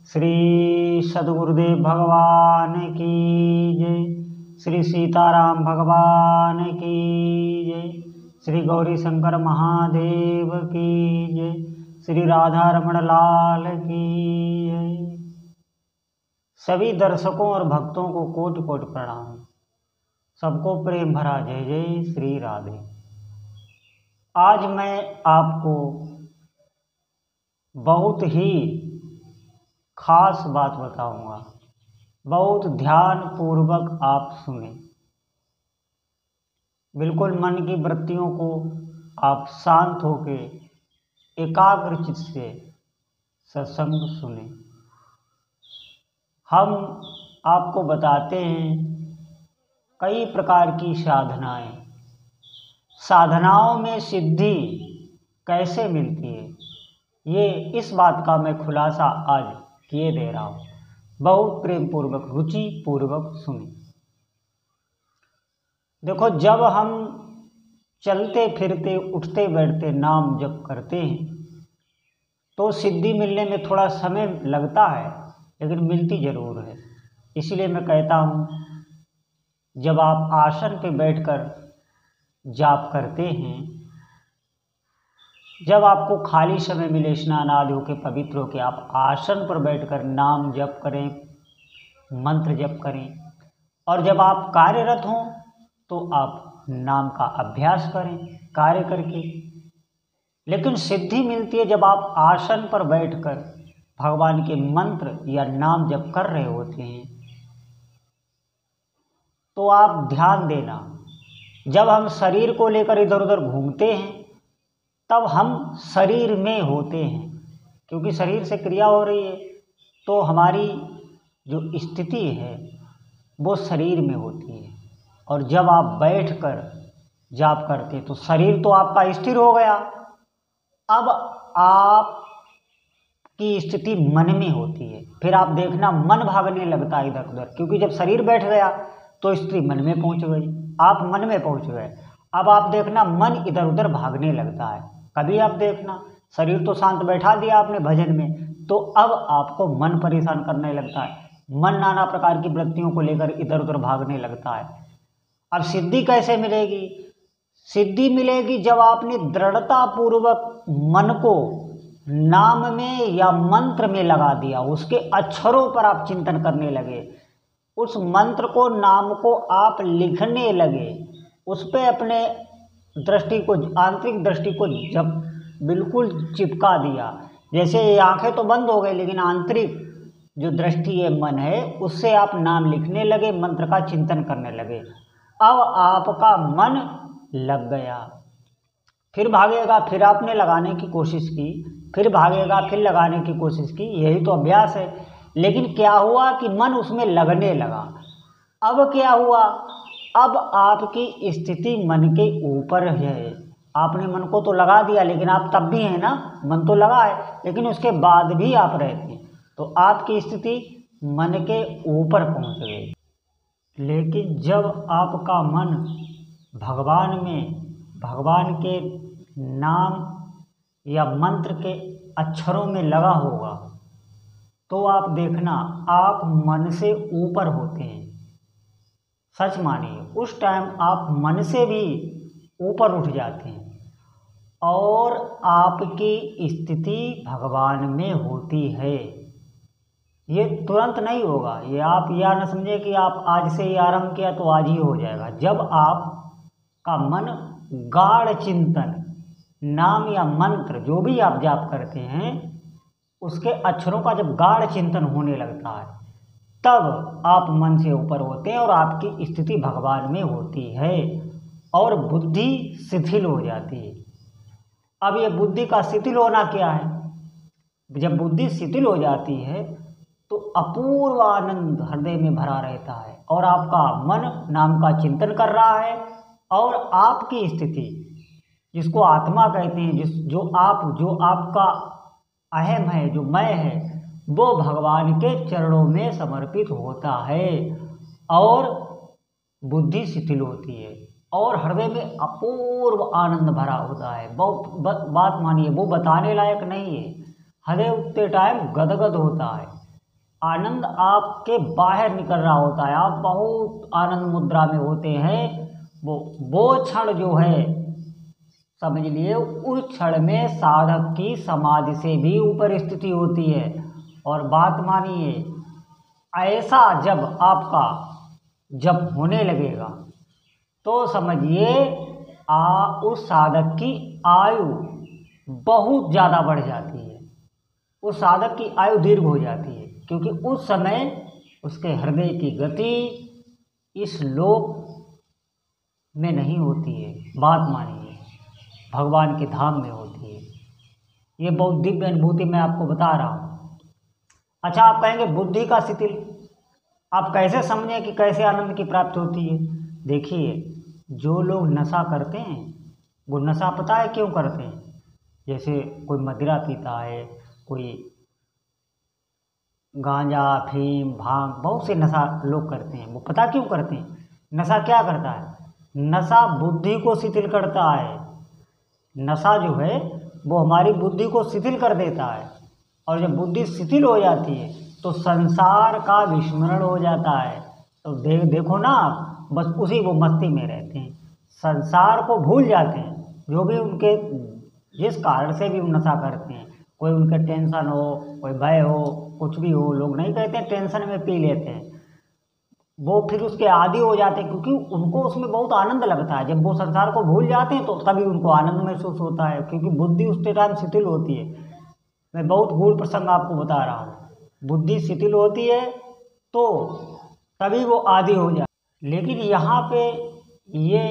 श्री सद्गुरुदेव भगवान की जय। श्री सीताराम भगवान की जय। श्री गौरी शंकर महादेव की जय। श्री राधा रमण लाल की जय। सभी दर्शकों और भक्तों को कोटि कोटि प्रणाम। सबको प्रेम भरा जय जय श्री राधे। आज मैं आपको बहुत ही खास बात बताऊंगा। बहुत ध्यान पूर्वक आप सुने। बिल्कुल मन की वृत्तियों को आप शांत होके एकाग्र चित्त से सत्संग सुने। हम आपको बताते हैं कई प्रकार की साधनाएं। साधनाओं में सिद्धि कैसे मिलती है, ये इस बात का मैं खुलासा आज किए दे रहा हूँ। बहुत प्रेम पूर्वक रुचि पूर्वक सुने। देखो, जब हम चलते फिरते उठते बैठते नाम जप करते हैं तो सिद्धि मिलने में थोड़ा समय लगता है, लेकिन मिलती जरूर है। इसलिए मैं कहता हूँ, जब आप आसन पे बैठकर जाप करते हैं, जब आपको खाली समय मिले, स्नान आदि होकर पवित्र होकर आप आसन पर बैठकर नाम जप करें, मंत्र जप करें। और जब आप कार्यरत हों तो आप नाम का अभ्यास करें कार्य करके। लेकिन सिद्धि मिलती है जब आप आसन पर बैठकर भगवान के मंत्र या नाम जप कर रहे होते हैं। तो आप ध्यान देना, जब हम शरीर को लेकर इधर उधर घूमते हैं तब हम शरीर में होते हैं, क्योंकि शरीर से क्रिया हो रही है, तो हमारी जो स्थिति है वो शरीर में होती है। और जब आप बैठकर जाप करते तो शरीर तो आपका स्थिर हो गया। अब आपकी स्थिति मन में होती है। फिर आप देखना मन भागने लगता है इधर उधर, क्योंकि जब शरीर बैठ गया तो स्थिति मन में पहुंच गई, आप मन में पहुंच गए। अब आप देखना मन इधर उधर भागने लगता है। कभी आप देखना, शरीर तो शांत बैठा दिया आपने भजन में, तो अब आपको मन परेशान करने लगता है। मन नाना प्रकार की वृत्तियों को लेकर इधर उधर भागने लगता है। अब सिद्धि कैसे मिलेगी? सिद्धि मिलेगी जब आपने दृढ़ता पूर्वक मन को नाम में या मंत्र में लगा दिया, उसके अक्षरों पर आप चिंतन करने लगे, उस मंत्र को नाम को आप लिखने लगे, उस पर अपने दृष्टि को, आंतरिक दृष्टि को जब बिल्कुल चिपका दिया। जैसे ये आंखें तो बंद हो गई, लेकिन आंतरिक जो दृष्टि है, मन है, उससे आप नाम लिखने लगे, मंत्र का चिंतन करने लगे। अब आपका मन लग गया। फिर भागेगा, फिर आपने लगाने की कोशिश की, फिर भागेगा, फिर लगाने की कोशिश की। यही तो अभ्यास है। लेकिन क्या हुआ कि मन उसमें लगने लगा। अब क्या हुआ? अब आपकी स्थिति मन के ऊपर है। आपने मन को तो लगा दिया, लेकिन आप तब भी हैं ना, मन तो लगा है, लेकिन उसके बाद भी आप रहते हैं, तो आपकी स्थिति मन के ऊपर पहुंच गई। लेकिन जब आपका मन भगवान में, भगवान के नाम या मंत्र के अक्षरों में लगा होगा, तो आप देखना आप मन से ऊपर होते हैं। सच मानिए, उस टाइम आप मन से भी ऊपर उठ जाते हैं और आपकी स्थिति भगवान में होती है। ये तुरंत नहीं होगा। ये आप या न समझे कि आप आज से ही आरंभ किया तो आज ही हो जाएगा। जब आपका मन गाढ़ चिंतन, नाम या मंत्र जो भी आप जाप करते हैं, उसके अक्षरों का जब गाढ़ चिंतन होने लगता है, तब आप मन से ऊपर होते हैं और आपकी स्थिति भगवान में होती है और बुद्धि शिथिल हो जाती है। अब ये बुद्धि का शिथिल होना क्या है? जब बुद्धि शिथिल हो जाती है तो अपूर्व आनंद हृदय में भरा रहता है और आपका मन नाम का चिंतन कर रहा है और आपकी स्थिति, जिसको आत्मा कहते हैं, जो आपका अहम है, जो मैं है, वो भगवान के चरणों में समर्पित होता है और बुद्धि शिथिल होती है और हृदय में अपूर्व आनंद भरा होता है। बहुत बात मानिए, वो बताने लायक नहीं है। हृदय उठते टाइम गदगद होता है, आनंद आपके बाहर निकल रहा होता है, आप बहुत आनंद मुद्रा में होते हैं। वो क्षण जो है, समझ लिए, उस क्षण में साधक की समाधि से भी ऊपर स्थिति होती है। और बात मानिए, ऐसा जब आपका जब होने लगेगा तो समझिए उस साधक की आयु बहुत ज़्यादा बढ़ जाती है, उस साधक की आयु दीर्घ हो जाती है, क्योंकि उस समय उसके हृदय की गति इस लोक में नहीं होती है, बात मानिए, भगवान के धाम में होती है। ये बहुत दिव्य अनुभूति मैं आपको बता रहा हूँ। अच्छा, आप कहेंगे बुद्धि का शिथिल, आप कैसे समझें कि कैसे आनंद की प्राप्ति होती है? देखिए, जो लोग नशा करते हैं वो नशा पता है क्यों करते हैं? जैसे कोई मदिरा पीता है, कोई गांजा, अफीम, भांग, बहुत से नशा लोग करते हैं। वो पता क्यों करते हैं? नशा क्या करता है? नशा बुद्धि को शिथिल करता है। नशा जो है वो हमारी बुद्धि को शिथिल कर देता है, और जब बुद्धि शिथिल हो जाती है तो संसार का विस्मरण हो जाता है। तो देखो ना, आप बस उसी वो मस्ती में रहते हैं, संसार को भूल जाते हैं। जो भी उनके जिस कारण से भी वो नशा करते हैं, कोई उनके टेंशन हो, कोई भय हो, कुछ भी हो, लोग नहीं कहते टेंशन में पी लेते हैं, वो फिर उसके आदी हो जाते हैं, क्योंकि उनको उसमें बहुत आनंद लगता है। जब वो संसार को भूल जाते हैं तो तभी उनको आनंद महसूस होता है, क्योंकि बुद्धि उस टाइम शिथिल होती है। मैं बहुत गूढ़ प्रसंग आपको बता रहा हूँ, बुद्धि शिथिल होती है तो तभी वो आदी हो जाए। लेकिन यहाँ पे ये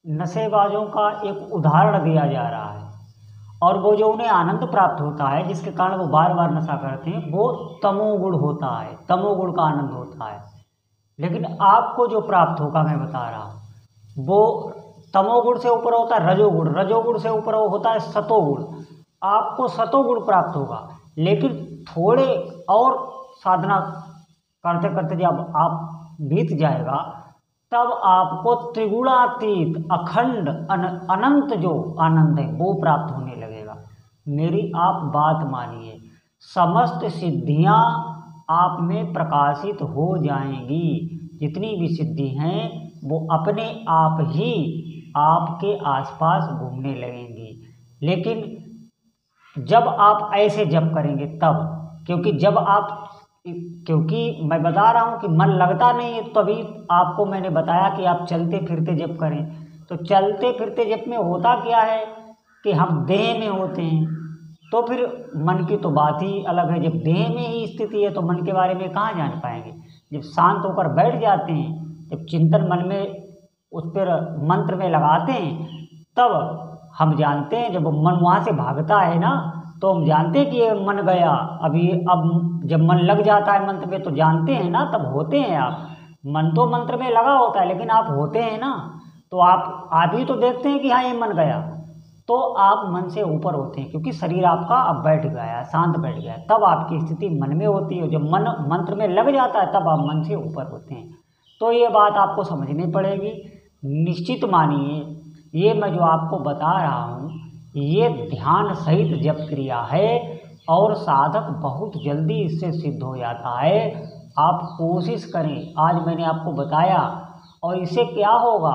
नशेबाजों का एक उदाहरण दिया जा रहा है, और वो जो उन्हें आनंद प्राप्त होता है जिसके कारण वो बार बार नशा करते हैं, वो तमोगुण होता है, तमोगुण का आनंद होता है। लेकिन आपको जो प्राप्त होगा, मैं बता रहा हूँ, वो तमोगुण से ऊपर होता है रजोगुण, रजोगुण से ऊपर होता है सतोगुण। आपको सतोगुण प्राप्त होगा, लेकिन थोड़े और साधना करते करते जब आप बीत जाएगा, तब आपको त्रिगुणातीत अखंड अनंत जो आनंद है वो प्राप्त होने लगेगा। मेरी आप बात मानिए, समस्त सिद्धियां आप में प्रकाशित हो जाएंगी। जितनी भी सिद्धि हैं वो अपने आप ही आपके आसपास घूमने लगेंगी। लेकिन जब आप ऐसे जप करेंगे तब, क्योंकि मैं बता रहा हूँ कि मन लगता नहीं है, तभी आपको मैंने बताया कि आप चलते फिरते जप करें। तो चलते फिरते जप में होता क्या है कि हम देह में होते हैं, तो फिर मन की तो बात ही अलग है। जब देह में ही स्थिति है तो मन के बारे में कहाँ जान पाएंगे? जब शांत होकर बैठ जाते हैं, जब चिंतन मन में उस पर मंत्र में लगाते हैं, तब हम जानते हैं। जब मन वहाँ से भागता है ना, तो हम जानते हैं कि ये मन गया। अब जब मन लग जाता है मंत्र में तो जानते हैं ना, तब होते हैं आप। मन तो मंत्र में लगा होता है, लेकिन आप होते हैं ना, तो आप ही तो देखते हैं कि हाँ ये मन गया, तो आप मन से ऊपर होते हैं, क्योंकि शरीर आपका अब बैठ गया है, शांत बैठ गया है। तब आपकी स्थिति मन में होती है। जब मन मंत्र में लग जाता है तब आप मन से ऊपर होते हैं। तो ये बात आपको समझनी पड़ेगी। निश्चित मानिए, ये मैं जो आपको बता रहा हूँ ये ध्यान सहित जप क्रिया है, और साधक बहुत जल्दी इससे सिद्ध हो जाता है। आप कोशिश करें, आज मैंने आपको बताया, और इससे क्या होगा,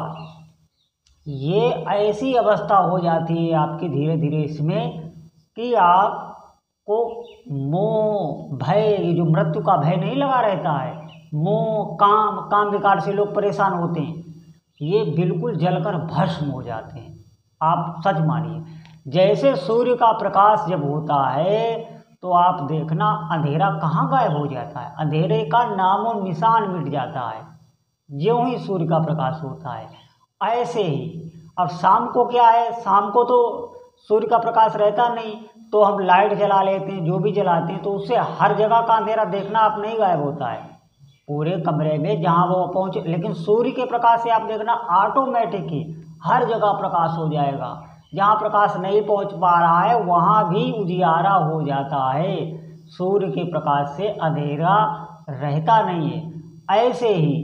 ये ऐसी अवस्था हो जाती है आपकी धीरे धीरे इसमें कि आपको मोह भय, ये जो मृत्यु का भय नहीं लगा रहता है, मोह काम विकार से लोग परेशान होते हैं, ये बिल्कुल जलकर भस्म हो जाते हैं। आप सच मानिए, जैसे सूर्य का प्रकाश जब होता है तो आप देखना अंधेरा कहाँ गायब हो जाता है, अंधेरे का नामो निशान मिट जाता है ज्यों ही सूर्य का प्रकाश होता है। ऐसे ही अब शाम को क्या है, शाम को तो सूर्य का प्रकाश रहता नहीं, तो हम लाइट जला लेते हैं, जो भी जलाते हैं, तो उससे हर जगह का अंधेरा देखना आप नहीं गायब होता है, पूरे कमरे में जहाँ वो पहुँचे। लेकिन सूर्य के प्रकाश से आप देखना ऑटोमेटिक ही हर जगह प्रकाश हो जाएगा। जहाँ प्रकाश नहीं पहुँच पा रहा है वहाँ भी उजियारा हो जाता है। सूर्य के प्रकाश से अंधेरा रहता नहीं है। ऐसे ही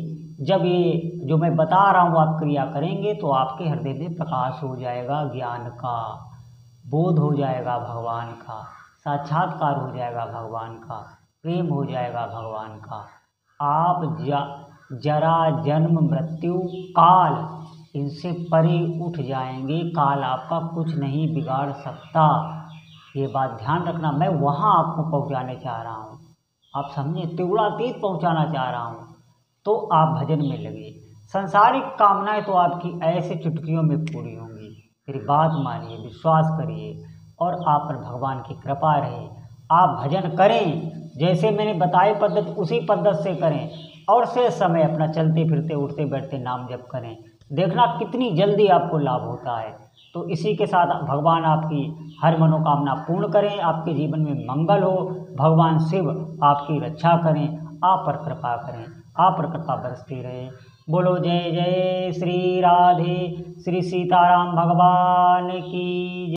जब ये जो मैं बता रहा हूँ आप क्रिया करेंगे तो आपके हृदय में प्रकाश हो जाएगा, ज्ञान का बोध हो जाएगा, भगवान का साक्षात्कार हो जाएगा, भगवान का। प्रेम हो जाएगा भगवान का। आप जरा जन्म मृत्यु काल इनसे परे उठ जाएंगे, काल आपका कुछ नहीं बिगाड़ सकता। ये बात ध्यान रखना, मैं वहाँ आपको पहुँचाने चाह रहा हूँ, आप समझे, त्रिगुणातीत पहुँचाना चाह रहा हूँ। तो आप भजन में लगे, सांसारिक कामनाएं तो आपकी ऐसे चुटकियों में पूरी होंगी। मेरी बात मानिए, विश्वास करिए और आप पर भगवान की कृपा रहे। आप भजन करें, जैसे मैंने बताई पद्धति उसी पद्धति से करें, और से समय अपना चलते फिरते उठते बैठते नाम जप करें, देखना कितनी जल्दी आपको लाभ होता है। तो इसी के साथ भगवान आपकी हर मनोकामना पूर्ण करें, आपके जीवन में मंगल हो, भगवान शिव आपकी रक्षा करें, आप पर कृपा करें, आप पर कृपा बरसती रहे। बोलो जय जय श्री राधे श्री सीताराम भगवान की।